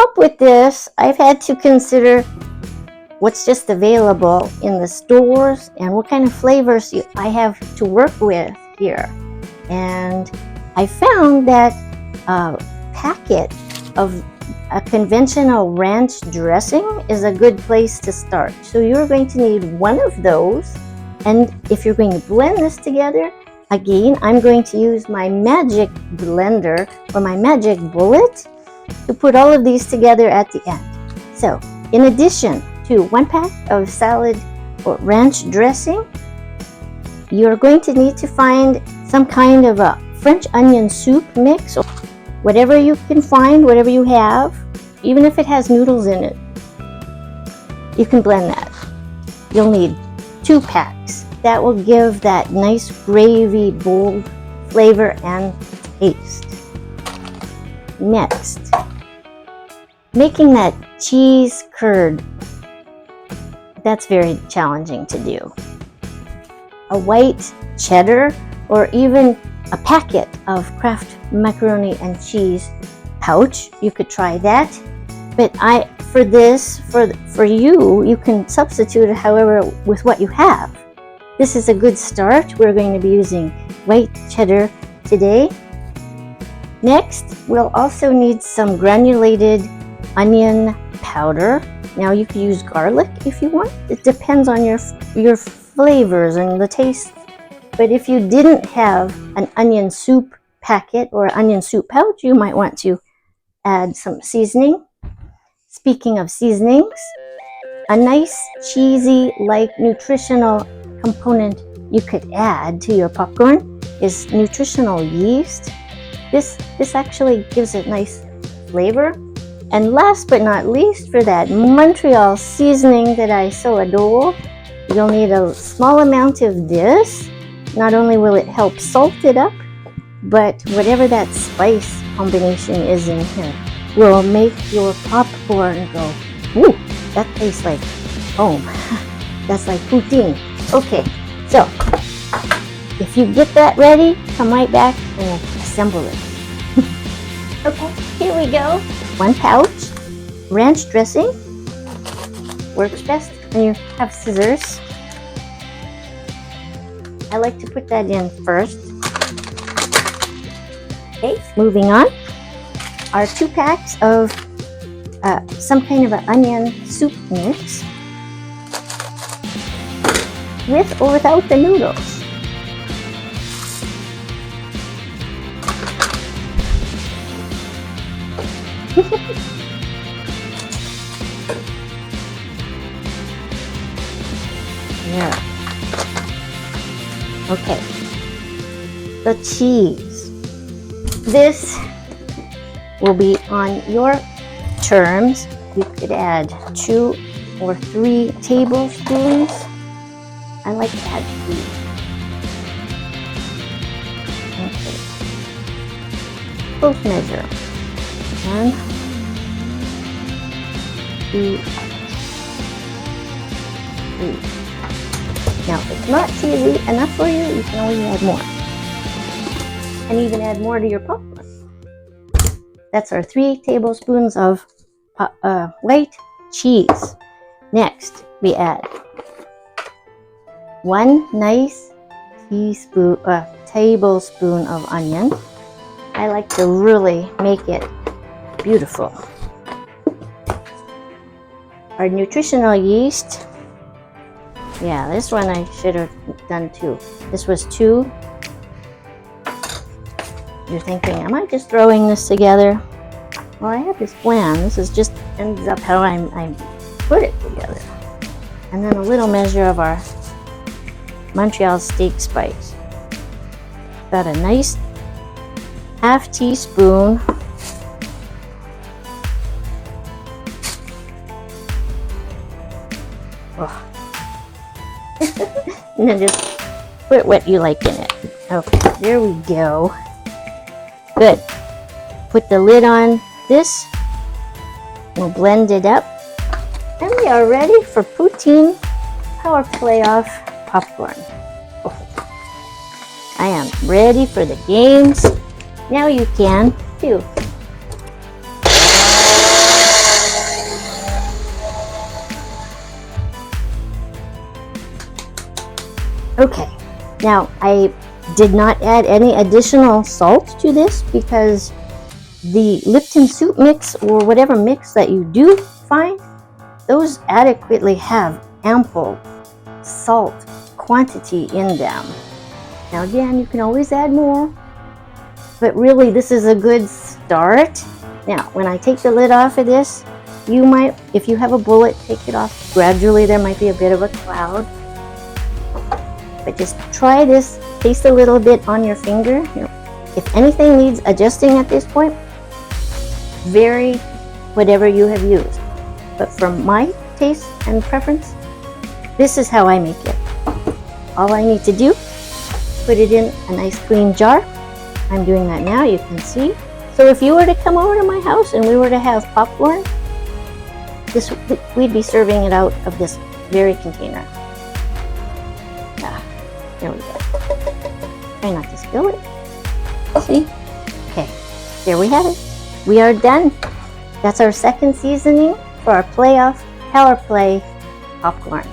up with this, I've had to consider what's just available in the stores and what kind of flavors I have to work with here. And I found that a packet of a conventional ranch dressing is a good place to start. So you're going to need one of those. And if you're going to blend this together, again, I'm going to use my magic blender or my magic bullet to put all of these together at the end. So in addition to 1 pack of salad or ranch dressing, you're going to need to find some kind of a French onion soup mix, or whatever you can find, whatever you have, even if it has noodles in it. You can blend that. You'll need 2 packs. That will give that nice gravy, bold flavor and taste. Next, making that cheese curd. That's very challenging to do. A white cheddar or even a packet of Kraft macaroni and cheese pouch. You could try that. But for you can substitute it however with what you have. This is a good start. We're going to be using white cheddar today. Next, we'll also need some granulated onion powder. Now you can use garlic if you want. It depends on your flavors and the taste. But if you didn't have an onion soup packet or onion soup pouch, you might want to add some seasoning. Speaking of seasonings, a nice cheesy like nutritional component you could add to your popcorn is nutritional yeast. This actually gives it nice flavor. And last but not least, for that Montreal seasoning that I so adore, you'll need a small amount of this. Not only will it help salt it up, but whatever that spice combination is in here will make your popcorn go, woo, that tastes like home. That's like poutine. Okay, so if you get that ready, come right back and we'll assemble it. Okay, here we go. 1 pouch, ranch dressing. Works best when you have scissors. I like to put that in first. Okay, moving on. Our 2 packs of some kind of an onion soup mix with or without the noodles. Yeah. Okay. The cheese. This will be on your terms. You could add 2 or 3 tablespoons. I like to add 3. Okay. Close measure. 1, 2, 3. Now, if it's not cheesy enough for you, you can always add more. And even add more to your popcorn. That's our 3 tablespoons of white cheese. Next, we add 1 nice tablespoon of onion. I like to really make it beautiful. Our nutritional yeast. Yeah, this one I should have done 2. This was 2. You're thinking, am I just throwing this together? Well, I have this plan. This is just ends up how I put it together. And then a little measure of our Montreal Steak spice. Got a nice ½ teaspoon. Oh. And then just put what you like in it. Okay, there we go. Good. Put the lid on this. We'll blend it up. And we are ready for poutine power playoff popcorn. Oh. I am ready for the games. Now you can too. Now, I did not add any additional salt to this because the Lipton soup mix or whatever mix that you do find, those adequately have ample salt quantity in them. Now again, you can always add more, but really this is a good start. Now, when I take the lid off of this, you might, if you have a bullet, take it off gradually. There might be a bit of a cloud, but just try this, taste a little bit on your finger. If anything needs adjusting at this point, vary whatever you have used. But from my taste and preference, this is how I make it. All I need to do, put it in a nice clean jar. I'm doing that now, you can see. So if you were to come over to my house and we were to have popcorn, we'd be serving it out of this very container. There we go. Try not to spill it. See? Okay, there we have it. We are done. That's our second seasoning for our power play popcorn.